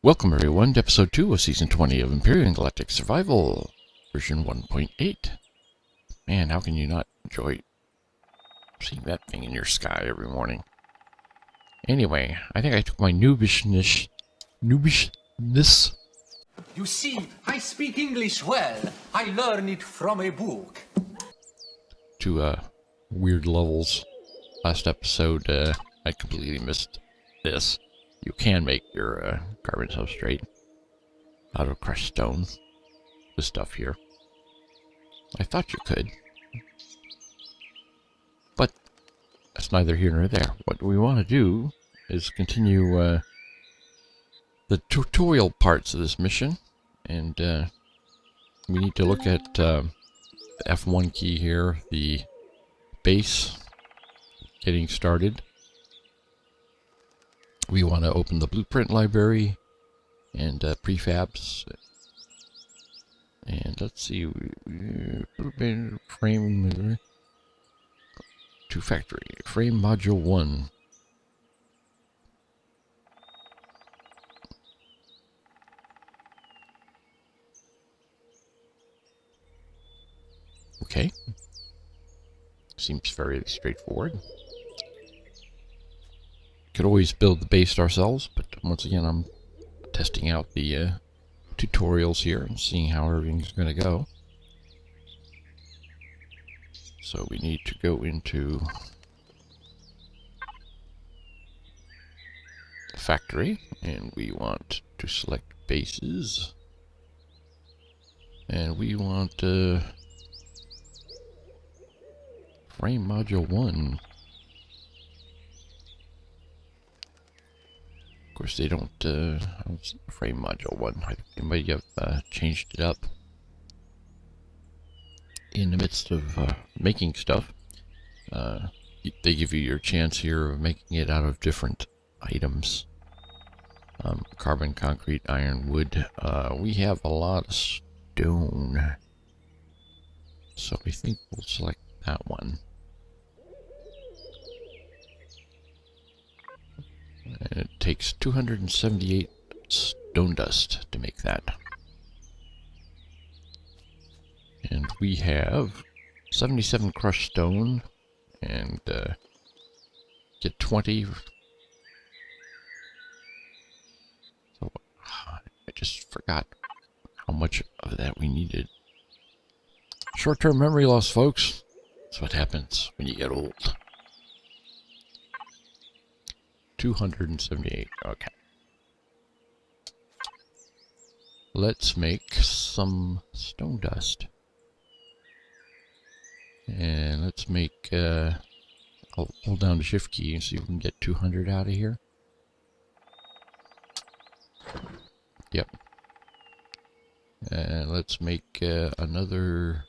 Welcome everyone to episode 2 of season 20 of Empyrion Galactic Survival, version 1.8. Man, how can you not enjoy seeing that thing in your sky every morning? Anyway, I think I took my noobishness. You see, I speak English well. I learned it from a book. To weird levels. Last episode, I completely missed this. You can make your carbon substrate out of crushed stone. This stuff here. I thought you could. But that's neither here nor there. What we want to do is continue the tutorial parts of this mission. And we need to look at the F1 key here, the base, getting started. We want to open the blueprint library and prefabs. And let's see, frame to factory, frame module 1. Okay. Seems very straightforward. Could always build the base ourselves, but once again I'm testing out the tutorials here and seeing how everything's going to go. So we need to go into the factory, and we want to select bases, and we want frame module 1. Of course, they don't, I don't see frame module 1. I think they might have changed it up in the midst of making stuff. They give you your chance here of making it out of different items. Carbon, concrete, iron, wood. We have a lot of stone. So I think we'll select that one. And it takes 278 stone dust to make that. And we have 77 crushed stone and get 20. So I just forgot how much of that we needed. Short-term memory loss, folks. That's what happens when you get old. 278. Okay. Let's make some stone dust. And let's make, I'll hold down the shift key and see if we can get 200 out of here. Yep. And let's make another,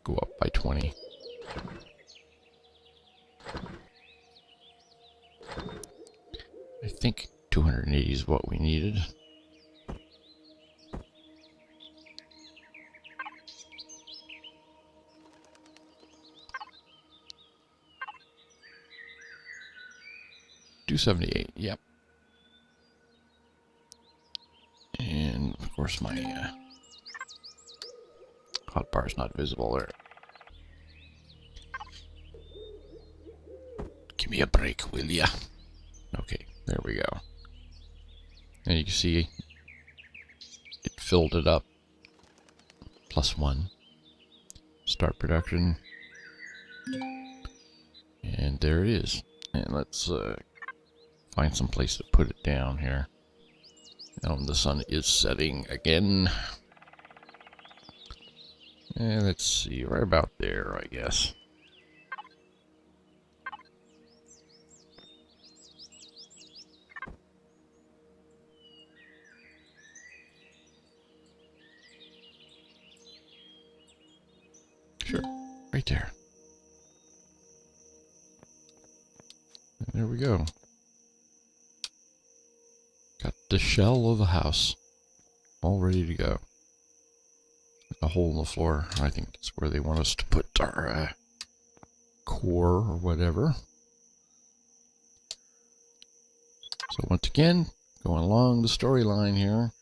go up by 20. I think 280 is what we needed. $278, yep. And of course my hotbar is not visible there. Give me a break, will ya? Okay, there we go. And you can see it filled it up. +1. Start production. And there it is. And let's find some place to put it down here. The sun is setting again. And let's see, right about there, I guess. Sure, right there. And there we go. Got the shell of a house all ready to go. A hole in the floor. I think that's where they want us to put our core or whatever. So once again, going along the storyline here.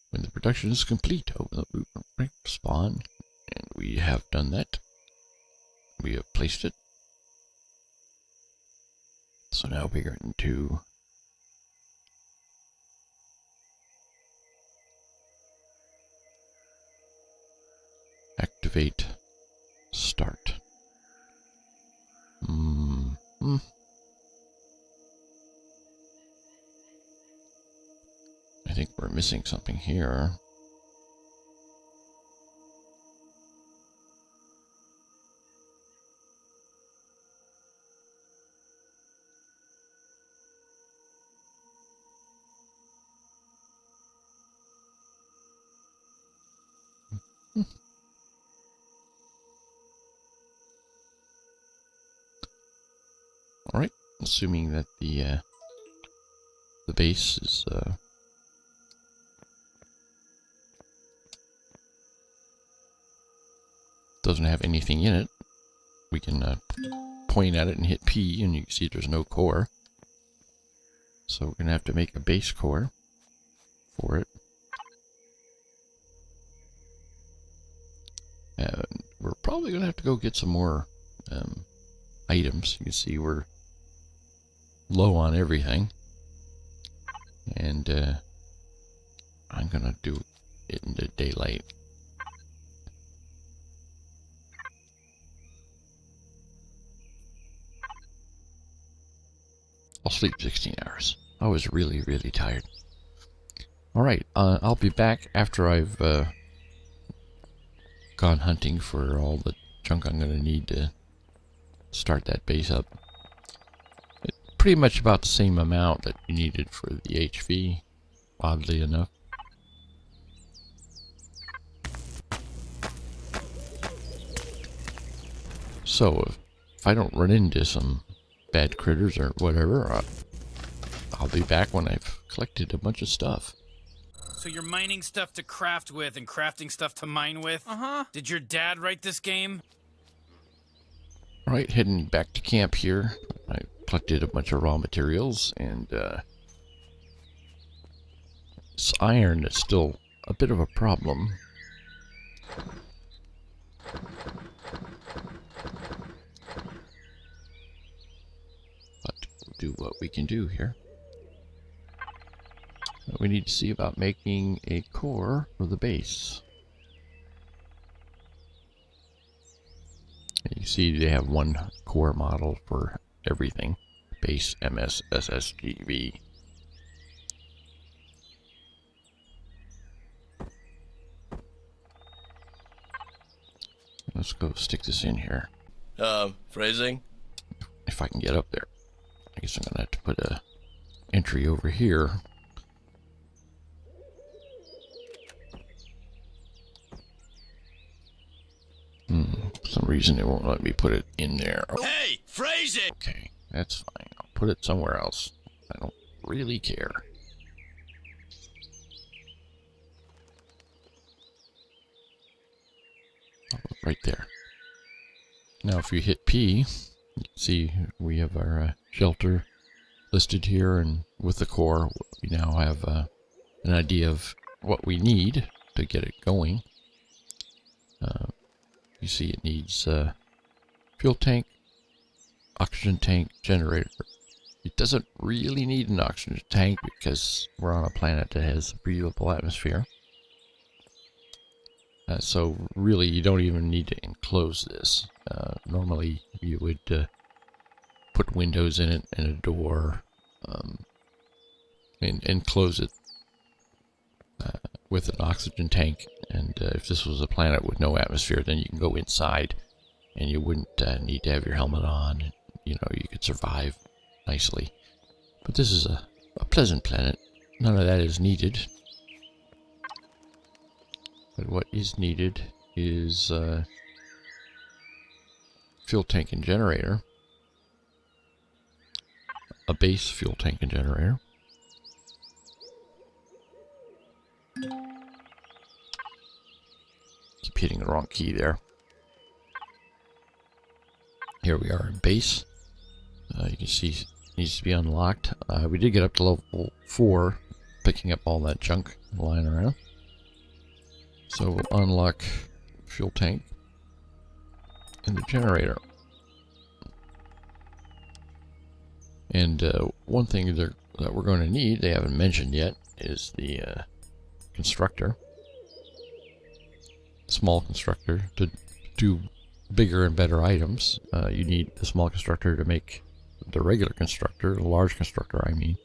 When the production is complete, open the blueprint spawn, and we have done that. We have placed it. So now we're going to activate start. I think we're missing something here. All right, assuming that the base is doesn't have anything in it, we can point at it and hit P, and you can see there's no core. So we're gonna have to make a base core for it, and we're probably gonna have to go get some more items. You can see we're low on everything, and I'm gonna do it in the daylight. I'll sleep 16 hours. I was really, really tired. Alright, I'll be back after I've gone hunting for all the junk I'm going to need to start that base up. It's pretty much about the same amount that you needed for the HV, oddly enough. So, if I don't run into some bad critters or whatever, I'll be back when I've collected a bunch of stuff. So you're mining stuff to craft with and crafting stuff to mine with? Uh-huh. Did your dad write this game? Alright, heading back to camp here. I collected a bunch of raw materials, and this iron is still a bit of a problem. But we'll do what we can do here. We need to see about making a core for the base. And you see they have one core model for everything. Base, MS, SSGV. Let's go stick this in here. Phrasing? If I can get up there. I guess I'm gonna have to put a entry over here. For some reason it won't let me put it in there. Hey, phrase it! Okay, that's fine. I'll put it somewhere else. I don't really care. I'll put it right there. Now if you hit P, you can see we have our shelter listed here, and with the core we now have an idea of what we need to get it going. You see it needs fuel tank, oxygen tank, generator. It doesn't really need an oxygen tank because we're on a planet that has a breathable atmosphere. So really you don't even need to enclose this. Normally you would put windows in it and a door, and enclose it with an oxygen tank. And if this was a planet with no atmosphere, then you can go inside and you wouldn't need to have your helmet on. And, you know, you could survive nicely. But this is a pleasant planet. None of that is needed. But what is needed is fuel tank and generator. A base fuel tank and generator. hitting the wrong key there. Here we are in base. You can see it needs to be unlocked. We did get up to level 4, picking up all that junk lying around. So we'll unlock fuel tank and the generator. And one thing that we're going to need, they haven't mentioned yet, is the constructor. Small constructor to do bigger and better items. You need the small constructor to make the regular constructor, the large constructor I mean,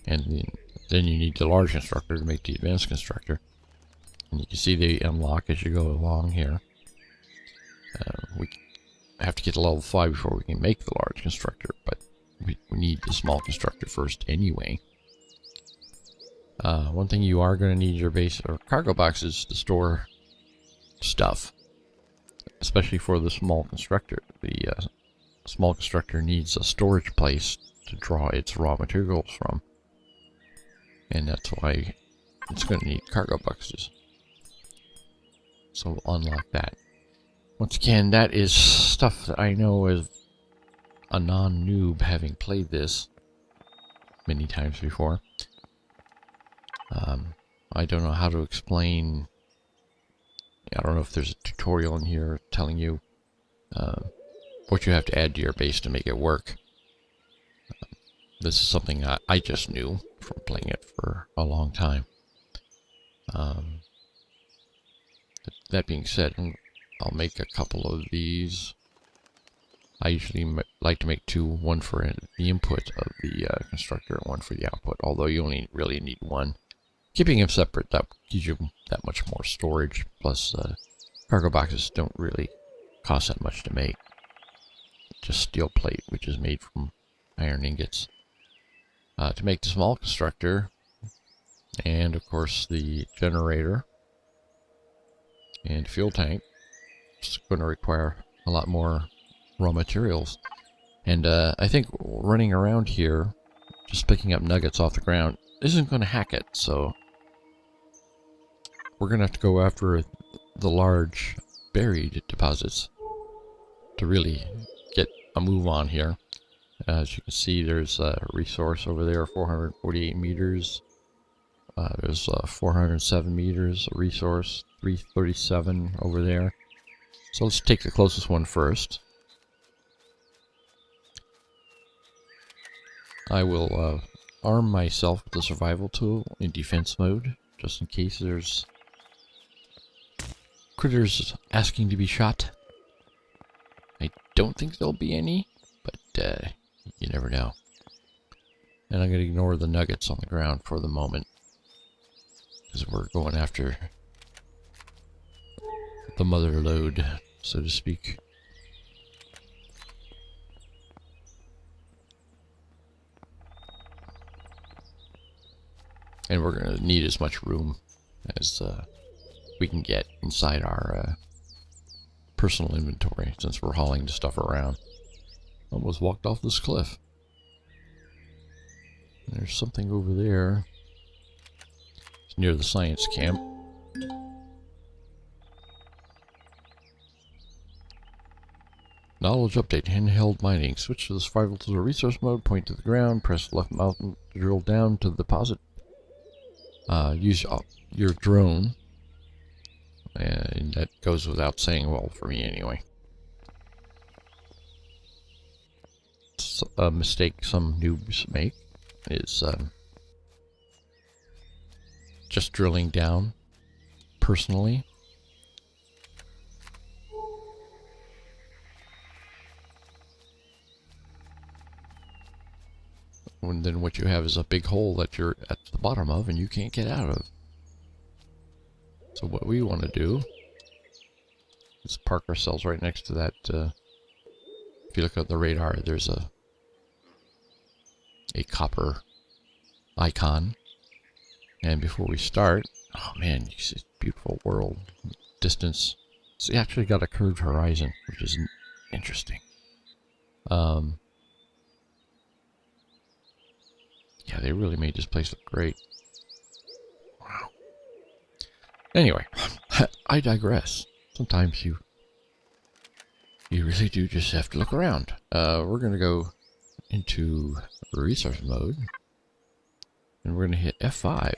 and then you need the large constructor to make the advanced constructor. And you can see they unlock as you go along here. We have to get to level 5 before we can make the large constructor, but we need the small constructor first anyway. One thing you are going to need your base or cargo boxes to store stuff, especially for the small constructor. The small constructor needs a storage place to draw its raw materials from, and that's why it's going to need cargo boxes. So we'll unlock that. Once again, that is stuff that I know as a non-noob, having played this many times before. I don't know how to explain. I don't know if there's a tutorial in here telling you what you have to add to your base to make it work. This is something I just knew from playing it for a long time. That being said, I'll make a couple of these. I usually like to make 2, one for the input of the constructor and one for the output, although you only really need 1. Keeping them separate, that gives you that much more storage, plus cargo boxes don't really cost that much to make. Just steel plate, which is made from iron ingots. To make the small constructor, and of course the generator and fuel tank, it's going to require a lot more raw materials. And I think running around here, just picking up nuggets off the ground, isn't going to hack it, so we're going to have to go after the large buried deposits to really get a move on here. As you can see, there's a resource over there, 448 meters. There's 407 meters, a resource, 337 over there. So let's take the closest one first. I will arm myself with the survival tool in defense mode, just in case there's critters asking to be shot. I don't think there'll be any, but you never know. And I'm going to ignore the nuggets on the ground for the moment, because we're going after the mother lode, so to speak. And we're going to need as much room as we can get inside our personal inventory, since we're hauling the stuff around. Almost walked off this cliff. There's something over there. It's near the science camp. Knowledge update. Handheld mining. Switch to the survival to the resource mode. Point to the ground. Press left mouse to drill down to the deposit. Use your drone. And that goes without saying, well, for me anyway. It's a mistake some noobs make is just drilling down personally. And then what you have is a big hole that you're at the bottom of and you can't get out of. So what we want to do is park ourselves right next to that. If you look at the radar, there's a copper icon. And before we start, oh man, you see this beautiful world. Distance. So you actually got a curved horizon, which is interesting. Yeah, they really made this place look great. Wow. Anyway, I digress. sometimes you really do just have to look around. We're going to go into resource mode, and we're going to hit F5,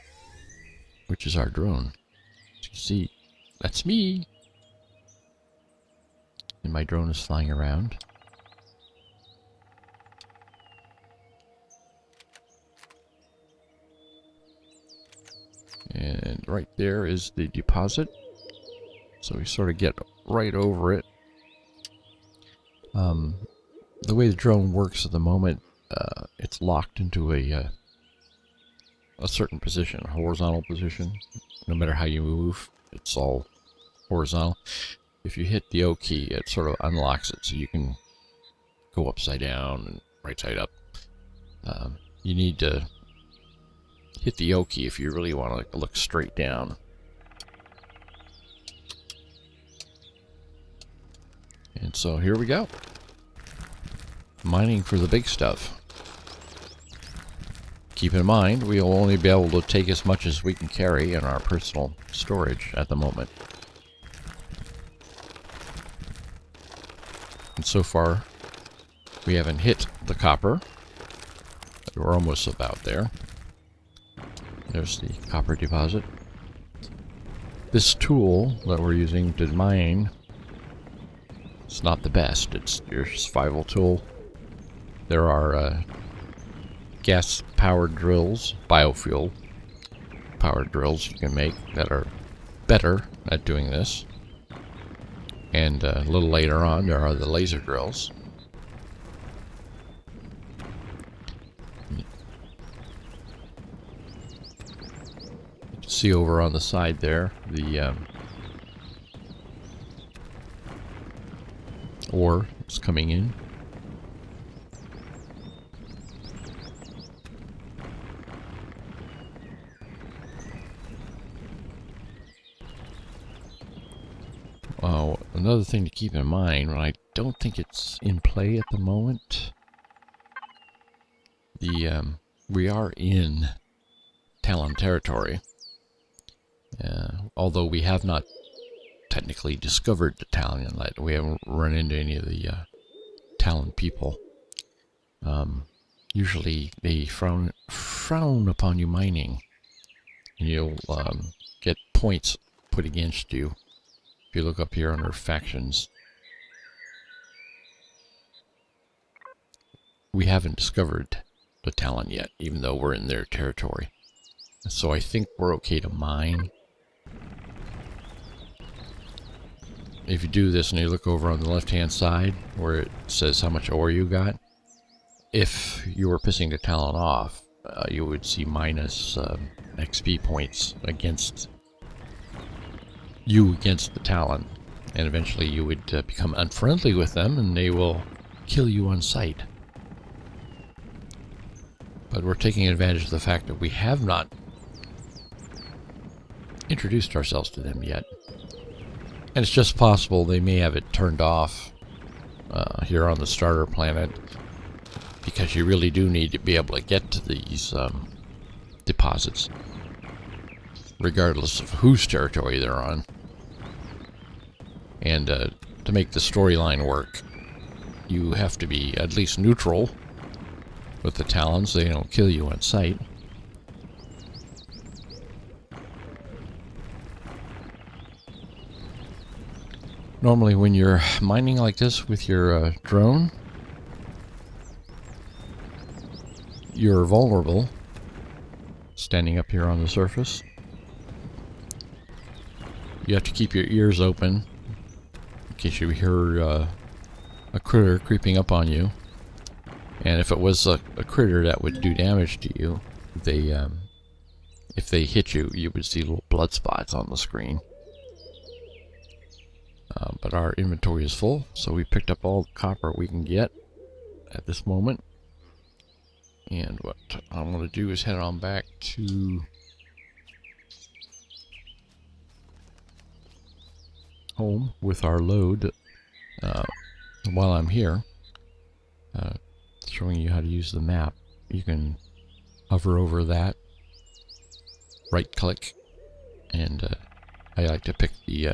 which is our drone. As you can see, that's me. And my drone is flying around. And right there is the deposit. So we sort of get right over it. The way the drone works at the moment, it's locked into a certain position, a horizontal position. No matter how you move, it's all horizontal. If you hit the O key, it sort of unlocks it, so you can go upside down and right side up. You need to hit the O key if you really want to look straight down. And so here we go. Mining for the big stuff. Keep in mind, we'll only be able to take as much as we can carry in our personal storage at the moment. And so far, we haven't hit the copper. We're almost about there. There's the copper deposit. This tool that we're using to mine, it's not the best. It's your survival tool. There are gas-powered drills, biofuel-powered drills you can make that are better at doing this. And a little later on, there are the laser drills. You can see over on the side there, the ore is coming in. Another thing to keep in mind, and I don't think it's in play at the moment, we are in Talon territory, although we have not technically discovered the Talon yet. We haven't run into any of the Talon people. Usually they frown upon you mining, and you'll get points put against you. If you look up here under factions, we haven't discovered the Talon yet, even though we're in their territory. So I think we're okay to mine. If you do this and you look over on the left-hand side where it says how much ore you got, if you were pissing the Talon off, you would see minus XP points against the Talon, and eventually you would become unfriendly with them and they will kill you on sight. But we're taking advantage of the fact that we have not introduced ourselves to them yet. And it's just possible they may have it turned off here on the starter planet, because you really do need to be able to get to these deposits, regardless of whose territory they're on. And to make the storyline work, you have to be at least neutral with the Talons so they don't kill you on sight. Normally when you're mining like this with your drone, you're vulnerable standing up here on the surface. You have to keep your ears open in case you hear a critter creeping up on you. And if it was a critter that would do damage to you, if they hit you, you would see little blood spots on the screen. But our inventory is full, so we picked up all the copper we can get at this moment. And what I'm going to do is head on back to home with our load. While I'm here, showing you how to use the map, you can hover over that, right click, and I like to pick the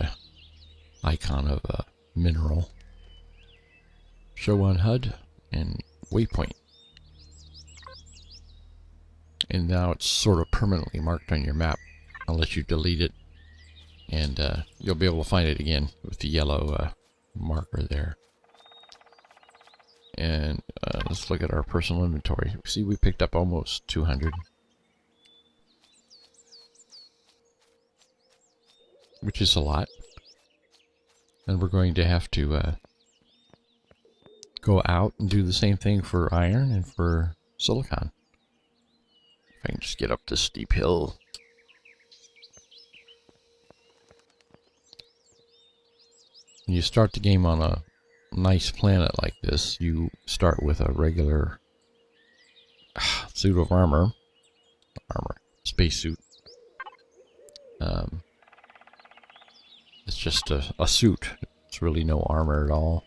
icon of a mineral. Show on HUD and waypoint. And now it's sort of permanently marked on your map unless you delete it, and you'll be able to find it again with the yellow marker there. And let's look at our personal inventory. See, we picked up almost 200, which is a lot. And we're going to have to go out and do the same thing for iron and for silicon. If I can just get up this steep hill. When you start the game on a nice planet like this, you start with a regular suit of armor, spacesuit. It's just a suit. It's really no armor at all.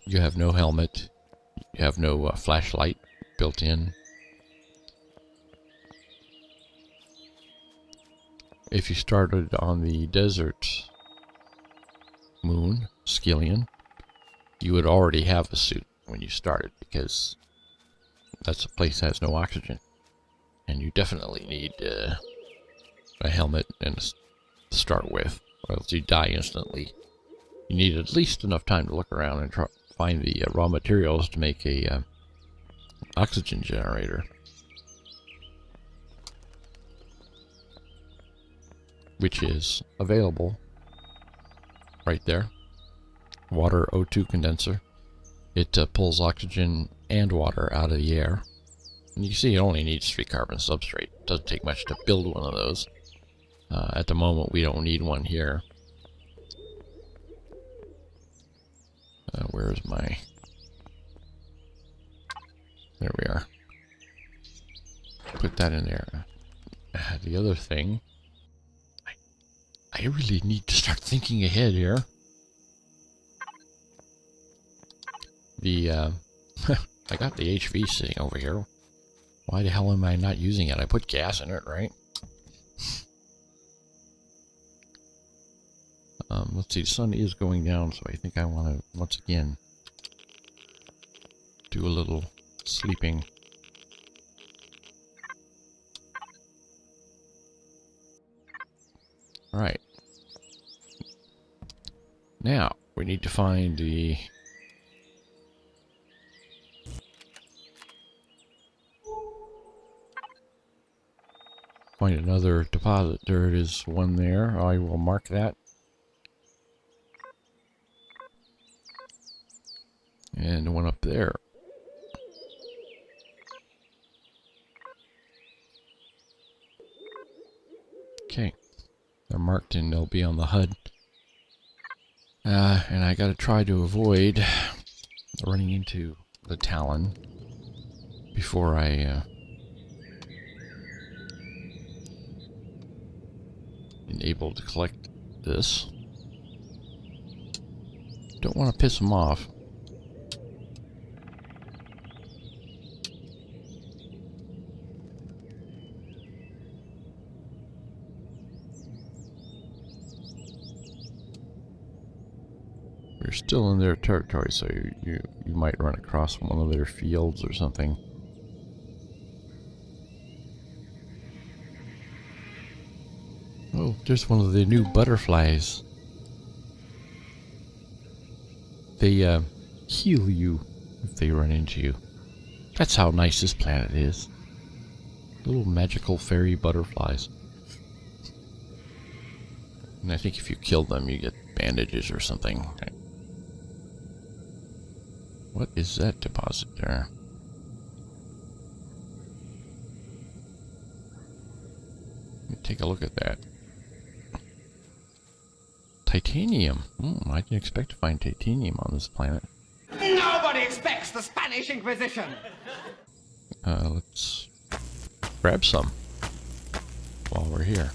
You have no helmet. You have no flashlight built in. If you started on the desert moon, Scapino, you would already have a suit when you started, because that's a place that has no oxygen. And you definitely need a helmet and to start with, or else you die instantly. You need at least enough time to look around and find the raw materials to make a oxygen generator, which is available right there. Water O2 condenser. It pulls oxygen and water out of the air. And you see it only needs 3 carbon substrate. It doesn't take much to build one of those. At the moment we don't need one here. Where's my... There we are. Put that in there. The other thing... I really need to start thinking ahead here. The, I got the HV sitting over here. Why the hell am I not using it? I put gas in it, right? Let's see, the sun is going down, so I think I want to, once again, do a little sleeping. Alright. Now, we need to find the... Find another deposit. There it is, one there. I will mark that. And one up there. Okay. They're marked and they'll be on the HUD. And I gotta try to avoid running into the Talon before I am able to collect this. Don't want to piss them off. You're still in their territory, so you might run across one of their fields or something. Oh, there's one of the new butterflies. They heal you if they run into you. That's how nice this planet is. Little magical fairy butterflies. And I think if you kill them, you get bandages or something. What is that deposit there? Let me take a look at that. Titanium. I didn't expect to find titanium on this planet. Nobody expects the Spanish Inquisition. Let's grab some while we're here.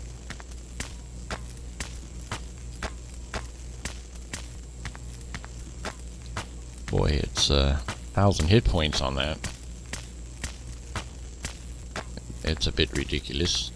Boy, it's 1,000 hit points on that. It's a bit ridiculous.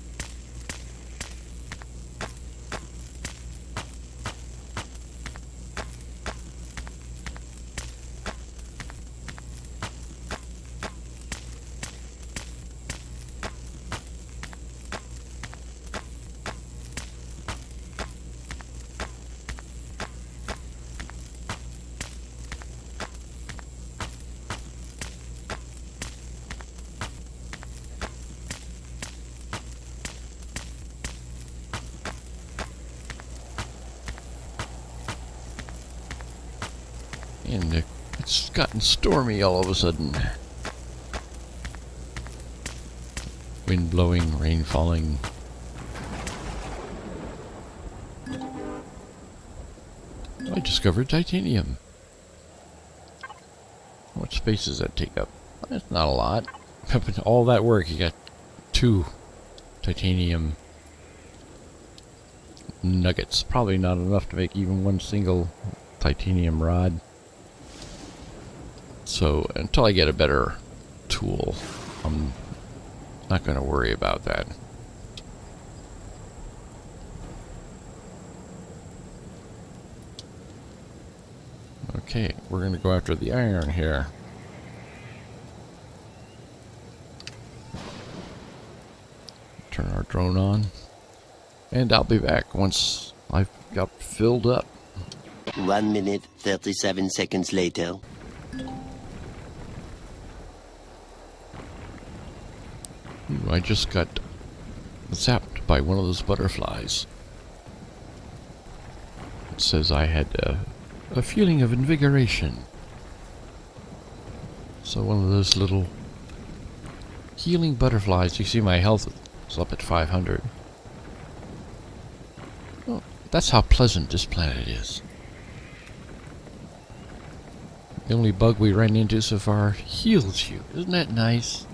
And it's gotten stormy all of a sudden. Wind blowing, rain falling. I discovered titanium. What space does that take up? That's not a lot. All that work, you got 2 titanium nuggets. Probably not enough to make even one single titanium rod. So until I get a better tool, I'm not going to worry about that. Okay, we're going to go after the iron here. Turn our drone on. And I'll be back once I've got filled up. 1 minute, 37 seconds later. Ooh, I just got zapped by one of those butterflies. It says I had a feeling of invigoration. So one of those little healing butterflies. You see my health is up at 500. Well, that's how pleasant this planet is. The only bug we ran into so far heals you. Isn't that nice?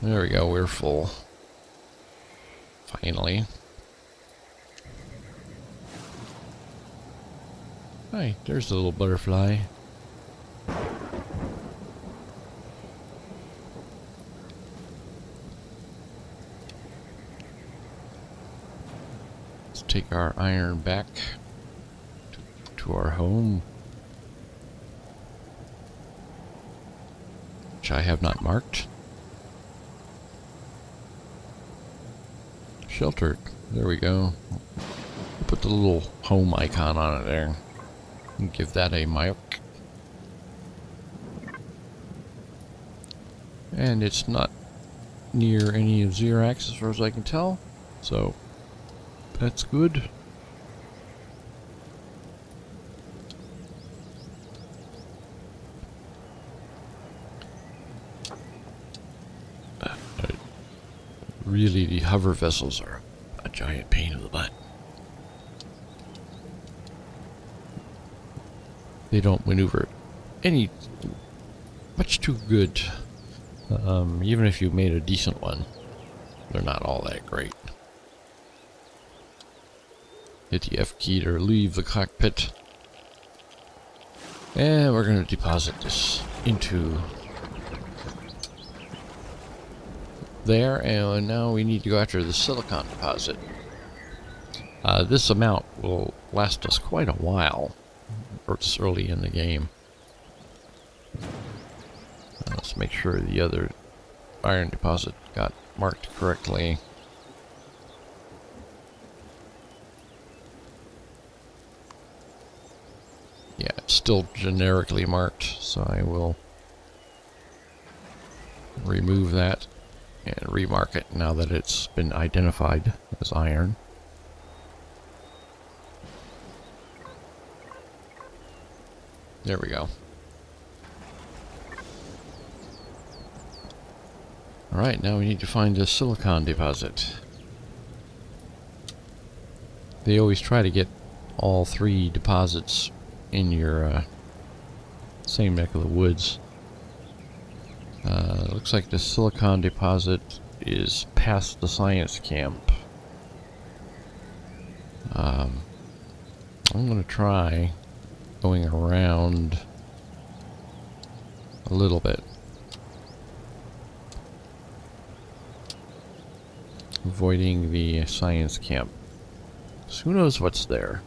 There we go, we're full. Finally. Hi, there's the little butterfly. Let's take our iron back to our home, which I have not marked. Sheltered. There we go. Put the little home icon on it there. And give that a mark. And it's not near any of Xerax as far as I can tell. So that's good. Really, the hover vessels are a giant pain in the butt. They don't maneuver much too good. Even if you made a decent one, they're not all that great. Hit the F key to leave the cockpit. And we're going to deposit this into there, and now we need to go after the silicon deposit. This amount will last us quite a while, or it's early in the game. Let's make sure the other iron deposit got marked correctly. Yeah, it's still generically marked, so I will remove that and remark it now that it's been identified as iron. There we go. Alright, now we need to find a silicon deposit. They always try to get all 3 deposits in your same neck of the woods. Looks like the silicon deposit is past the science camp. I'm going to try going around a little bit, avoiding the science camp. So who knows what's there?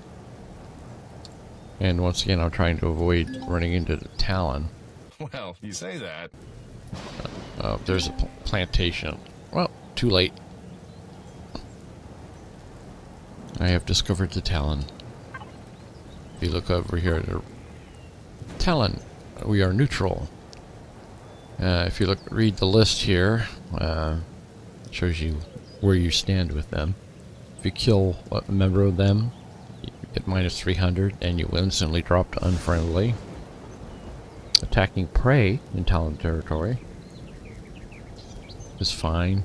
And once again, I'm trying to avoid running into the Talon. Well, you say that. There's a plantation. Well, too late. I have discovered the Talon. If you look over here, the Talon, we are neutral. If you read the list here, it shows you where you stand with them. If you kill a member of them, you get minus 300 and you instantly drop to unfriendly. Attacking prey in Talon territory is fine.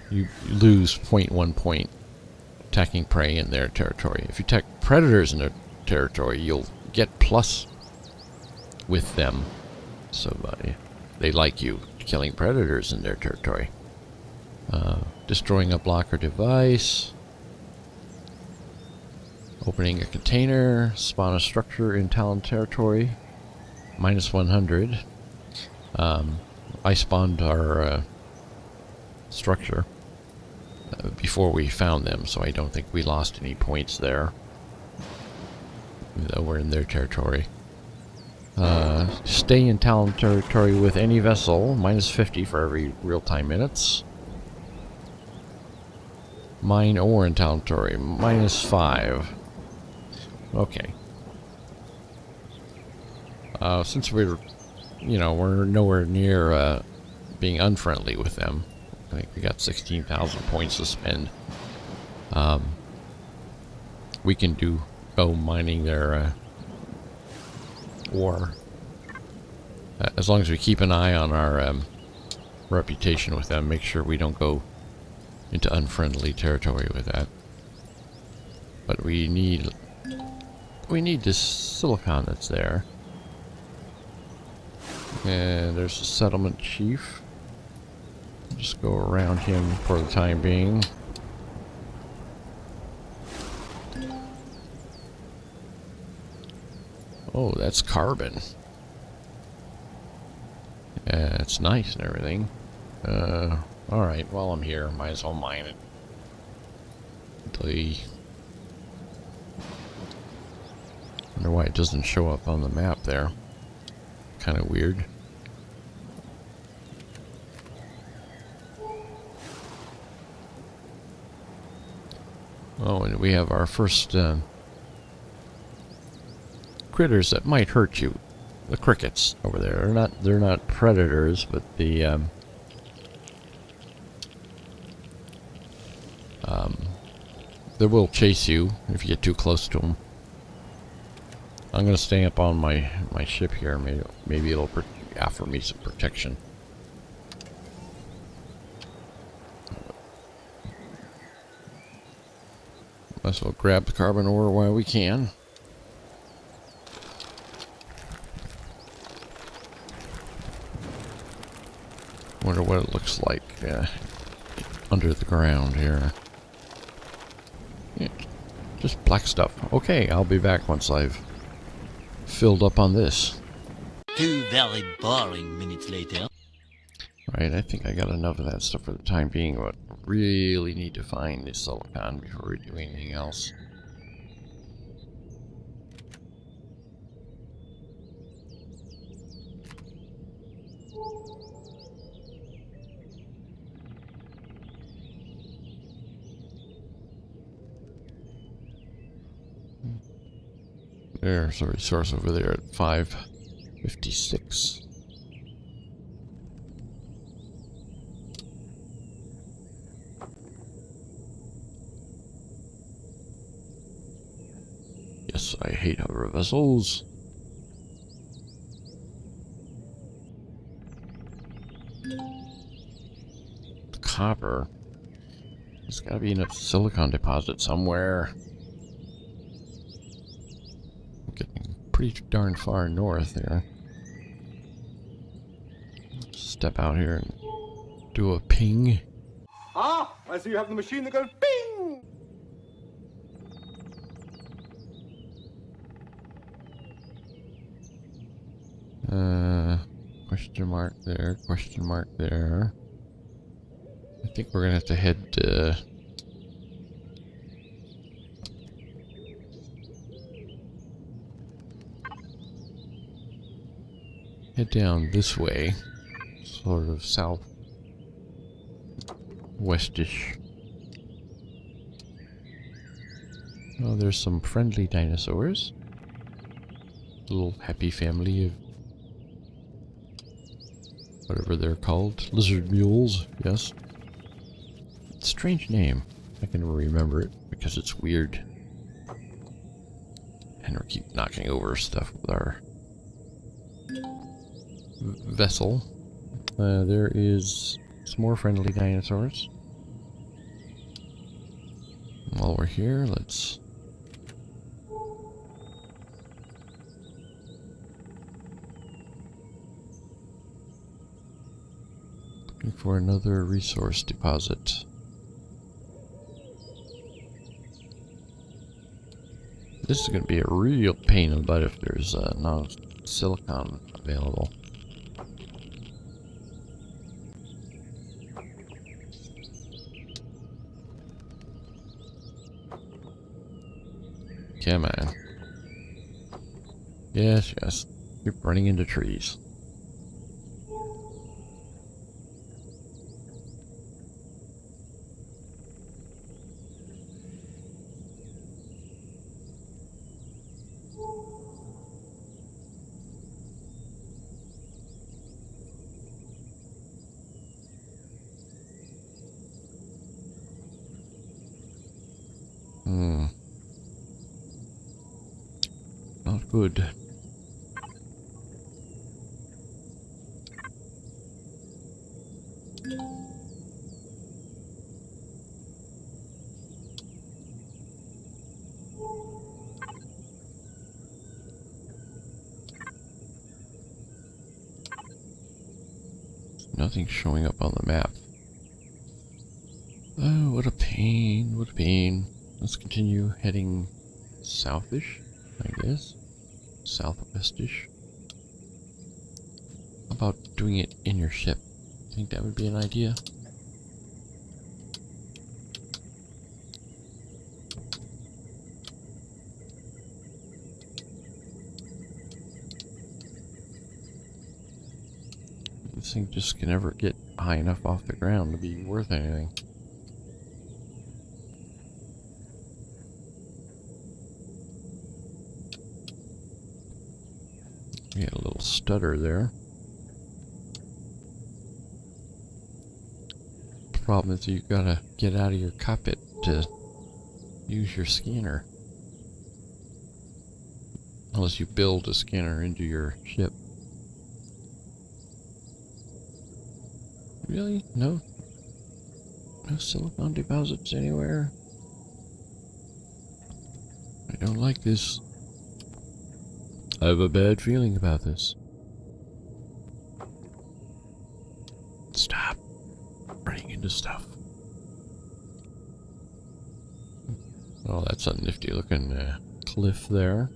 You lose 0.1 point attacking prey in their territory. If you attack predators in their territory, you'll get plus with them. So they like you killing predators in their territory. Destroying a blocker device. Opening a container. Spawn a structure in Talon territory. Minus 100. I spawned our structure before we found them, so I don't think we lost any points there. Even though we're in their territory. Stay in Talon territory with any vessel. Minus 50 for every real-time minutes. Mine ore in Talon territory. Minus 5. Okay. Since we're nowhere near being unfriendly with them. I think we got 16,000 points to spend. We can go mining their ore. As long as we keep an eye on our reputation with them, make sure we don't go into unfriendly territory with that. But we need this silicon that's there. And there's a settlement chief. Just go around him for the time being. Oh, that's carbon. Yeah, it's nice and everything. Alright, while I'm here, might as well mine it. Wonder why it doesn't show up on the map there. Kind of weird. Oh, and we have our first critters that might hurt you. The crickets over there. They're not predators, but the they will chase you if you get too close to them. I'm gonna stay up on my ship here. Maybe it'll offer me some protection. Might as well grab the carbon ore while we can. Wonder what it looks like under the ground here. Yeah, just black stuff. Okay, I'll be back once I've filled up on this. 2 very boring minutes later. Right, I think I got enough of that stuff for the time being, but really need to find this silicon before we do anything else. There's a resource over there at 556. Yes, I hate hover vessels. Copper. There's gotta be enough silicon deposit somewhere. Getting pretty darn far north there. Step out here and do a ping. Ah, I see you have the machine that goes bing! Question mark there, question mark there. I think we're gonna have to head down this way, sort of south westish. Oh, there's some friendly dinosaurs. Little happy family of whatever they're called. Lizard mules, yes. Strange name. I can never remember it because it's weird. And we keep knocking over stuff with our vessel. There is some more friendly dinosaurs. While we're here, let's... looking for another resource deposit. This is going to be a real pain in the butt if there's no silicon available. Come on. Yes, yes. Keep running into trees. Not good. Nothing's showing up on the map. Oh, what a pain, what a pain. Let's continue heading southish, I guess. Southwestish. How about doing it in your ship? Think that would be an idea? This thing just can never get high enough off the ground to be worth anything. We had a little stutter there. The problem is you gotta get out of your cockpit to use your scanner. Unless you build a scanner into your ship. Really? No? No silicon deposits anywhere? I don't like this. I have a bad feeling about this. Stop running into stuff. Oh, that's a nifty looking cliff there.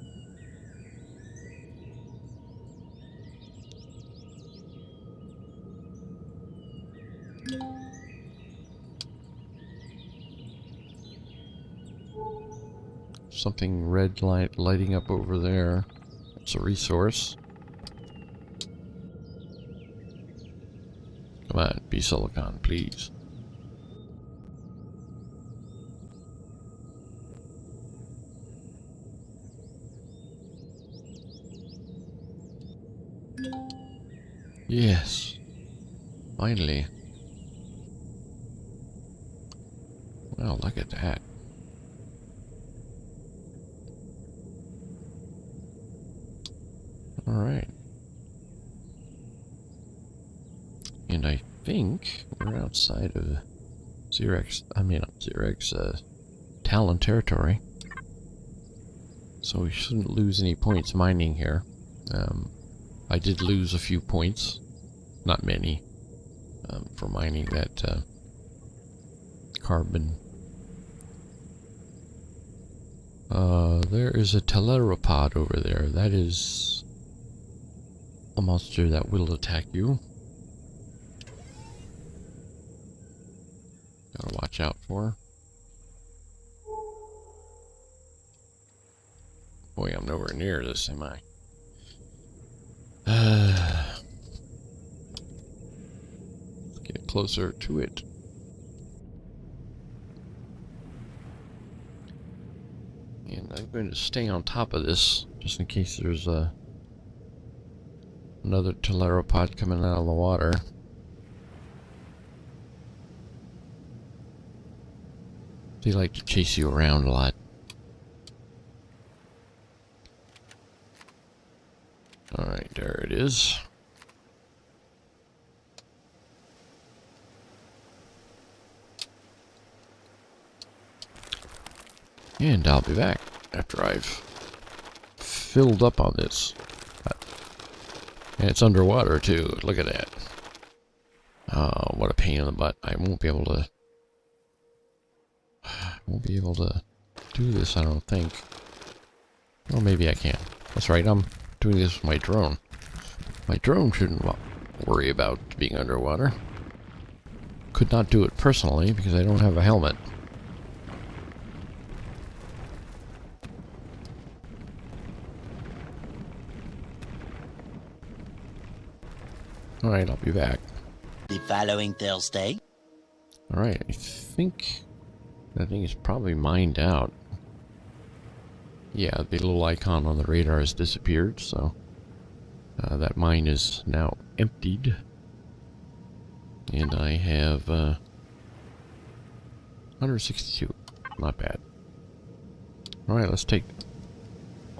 Something red lighting up over there. It's a resource. Come on, be silicon, please. Yes. Finally. Well, look at that. Alright. And I think we're outside of Talon territory. So we shouldn't lose any points mining here. I did lose a few points. Not many. For mining that carbon. There is a teleropod over there. That is a monster that will attack you. Gotta watch out for. Boy, I'm nowhere near this, am I? Let's get closer to it. And I'm going to stay on top of this, just in case there's Another teleropod coming out of the water. They like to chase you around a lot. Alright, there it is. And I'll be back after I've filled up on this. And it's underwater too. Look at that. Oh, what a pain in the butt. I won't be able to do this, I don't think. Or maybe I can. That's right, I'm doing this with my drone. My drone shouldn't worry about being underwater. Could not do it personally because I don't have a helmet. Alright, I'll be back. The following Thursday. Alright, I think that thing is probably mined out. Yeah, the little icon on the radar has disappeared, so that mine is now emptied. And I have 162. Not bad. Alright, let's take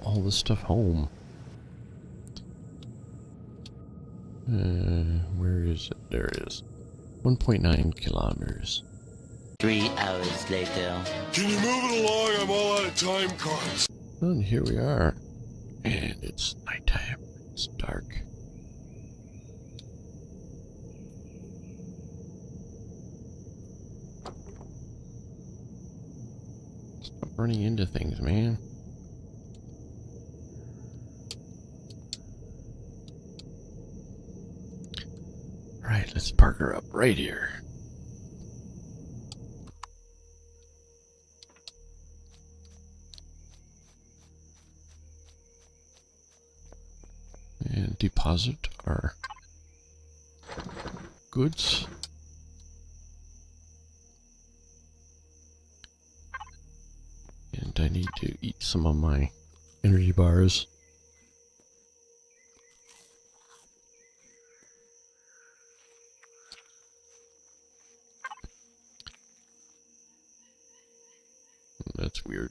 all this stuff home. Where is it? There it is. 1.9 kilometers. 3 hours later. Can you move it along? I'm all out of time cards. And here we are. And it's nighttime. It's dark. Stop running into things, man. Alright, let's park her up right here. And deposit our goods. And I need to eat some of my energy bars. That's weird.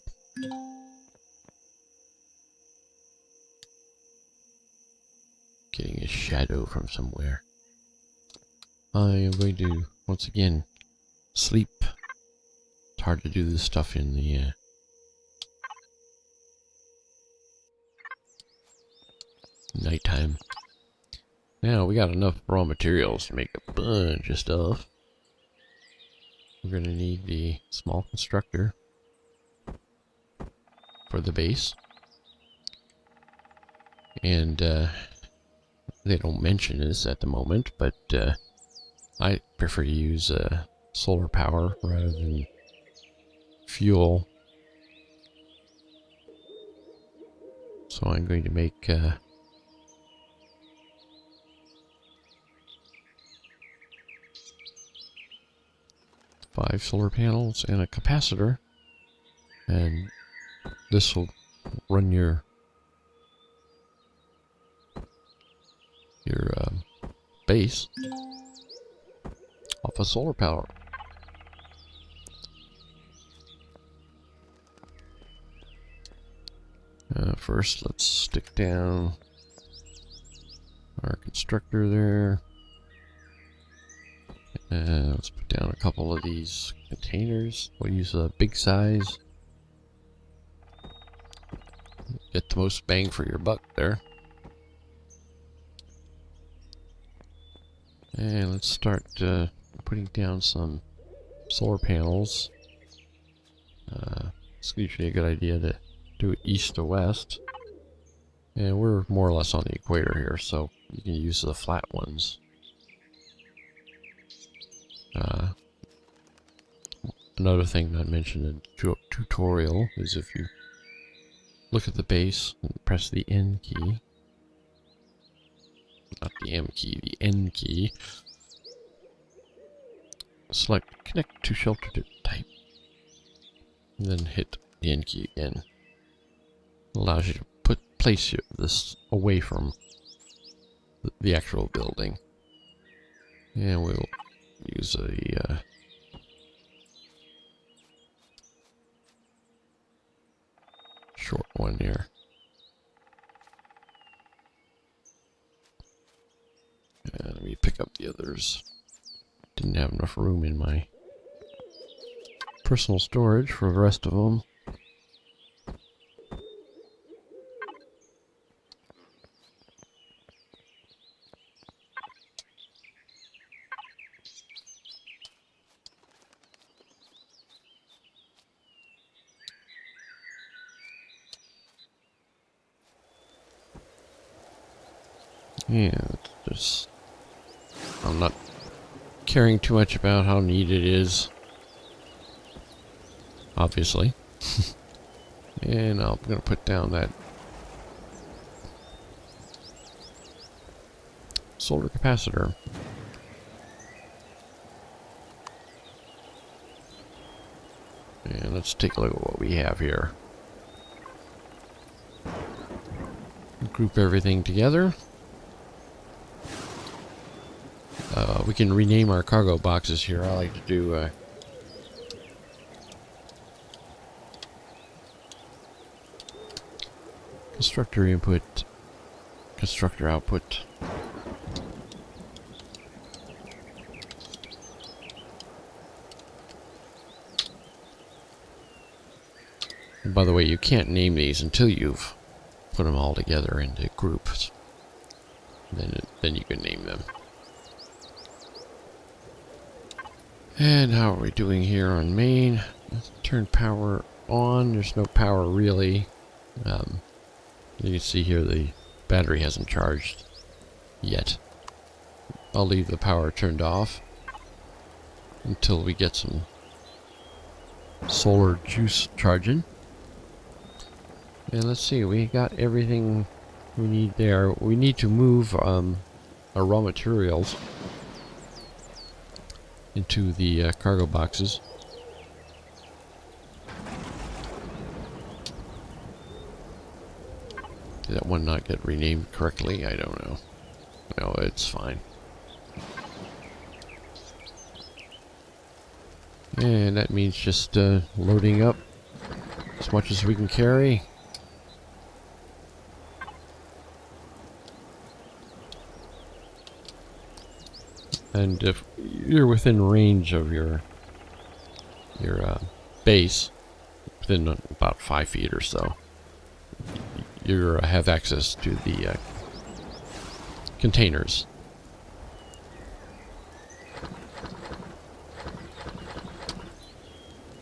Getting a shadow from somewhere. I am going to, once again, sleep. It's hard to do this stuff in the nighttime. Now, we got enough raw materials to make a bunch of stuff. We're going to need the small constructor for the base. And they don't mention this at the moment, but I prefer to use solar power rather than fuel. So I'm going to make 5 solar panels and a capacitor, and this will run your base off of solar power. First, let's stick down our constructor there. Let's put down a couple of these containers. We'll use a big size. Get the most bang for your buck there. And let's start putting down some solar panels. It's usually a good idea to do it east to west. And we're more or less on the equator here, so you can use the flat ones. Another thing not mentioned in the tutorial is if you look at the base and press the N key, not the M key, the N key, select connect to shelter type, and then hit the N key again. It allows you to place this away from the actual building. And we'll use a short one here. And let me pick up the others. Didn't have enough room in my personal storage for the rest of them. Yeah, just I'm not caring too much about how neat it is, obviously. And I'm gonna put down that solar capacitor. And let's take a look at what we have here. Group everything together. We can rename our cargo boxes here. I like to do constructor input, constructor output. And by the way, you can't name these until you've put them all together into groups. Then you can name them. And how are we doing here on main? Let's turn power on. There's no power really. You can see here the battery hasn't charged yet. I'll leave the power turned off until we get some solar juice charging. And let's see, we got everything we need there. We need to move our raw materials into the cargo boxes. Did that one not get renamed correctly? I don't know. No, it's fine. And that means just loading up as much as we can carry. And if you're within range of your base, within about 5 feet or so, you have access to the containers.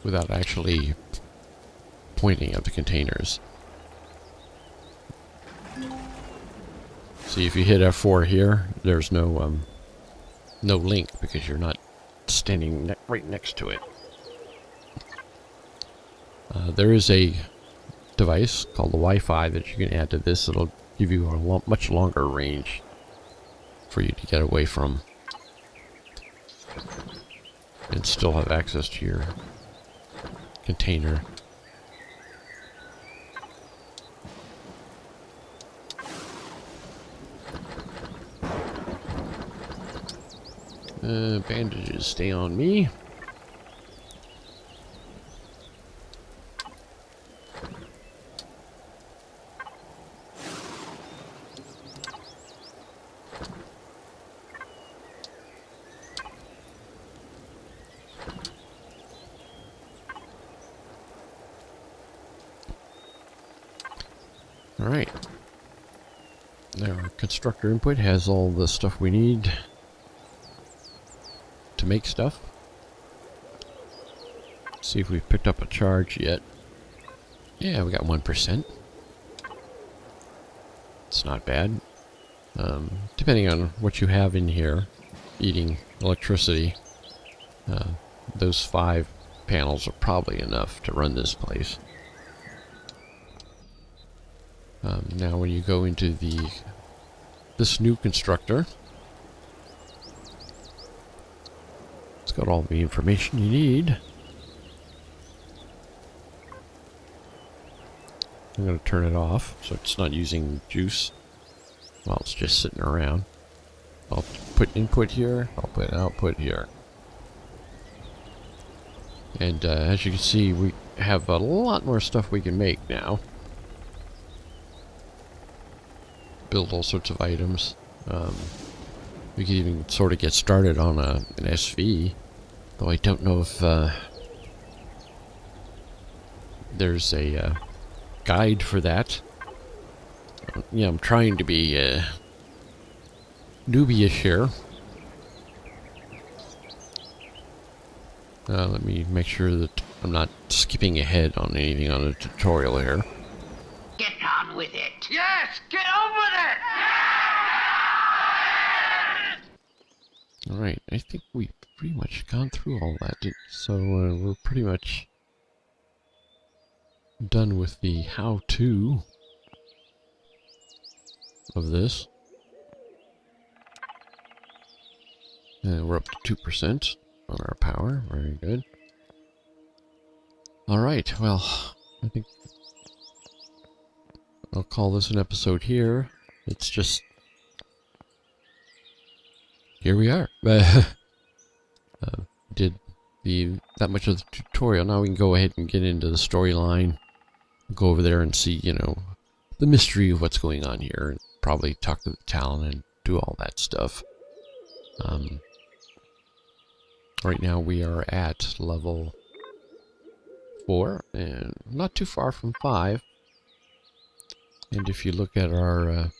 Without actually pointing at the containers. See, if you hit F4 here, there's no link because you're not standing right next to it. There is a device called the Wi-Fi that you can add to this. It'll give you a much longer range for you to get away from and still have access to your container. Bandages stay on me. Alright. Now our constructor input has all the stuff we need to make stuff. See if we've picked up a charge yet. Yeah, we got 1%. It's not bad. Depending on what you have in here, eating electricity, those 5 panels are probably enough to run this place. Now when you go into this new constructor, it's got all the information you need. I'm going to turn it off so it's not using juice Well, it's just sitting around. I'll put input here, I'll put output here. And as you can see, we have a lot more stuff we can make now. Build all sorts of items. We could even sort of get started on an SV, though I don't know if there's a guide for that. Yeah, I'm trying to be newbie-ish here. Let me make sure that I'm not skipping ahead on anything on the tutorial here. Get on with it. Yes, get on with it! Alright, I think we've pretty much gone through all that, so we're pretty much done with the how-to of this. We're up to 2% on our power, very good. Alright, well, I think I'll call this an episode here. It's just... here we are. Did that much of the tutorial. Now we can go ahead and get into the storyline. Go over there and see, you know, the mystery of what's going on here. And probably talk to the Talon and do all that stuff. Right now we are at level 4, and not too far from 5. And if you look at our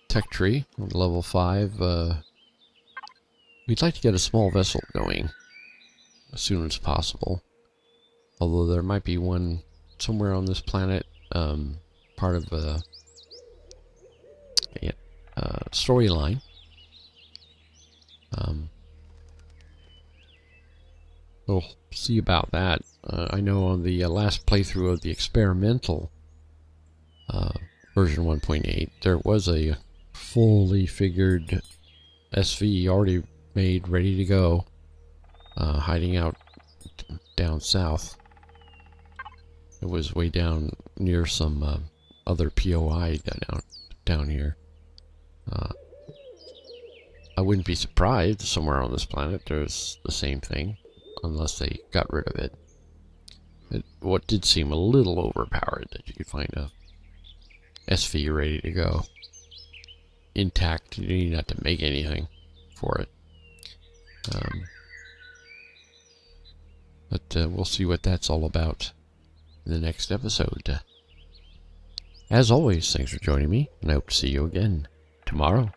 tech tree on level 5, we'd like to get a small vessel going as soon as possible. Although there might be one somewhere on this planet, part of a storyline. We'll see about that. I know on the last playthrough of the experimental version 1.8, there was a fully figured SV already made, ready to go, hiding out down south. It was way down near some other POI down here. I wouldn't be surprised somewhere on this planet there's the same thing, unless they got rid of it. What did seem a little overpowered, that you could find a SV ready to go. Intact, you need not to make anything for it. But we'll see what that's all about in the next episode. As always, thanks for joining me, and I hope to see you again tomorrow.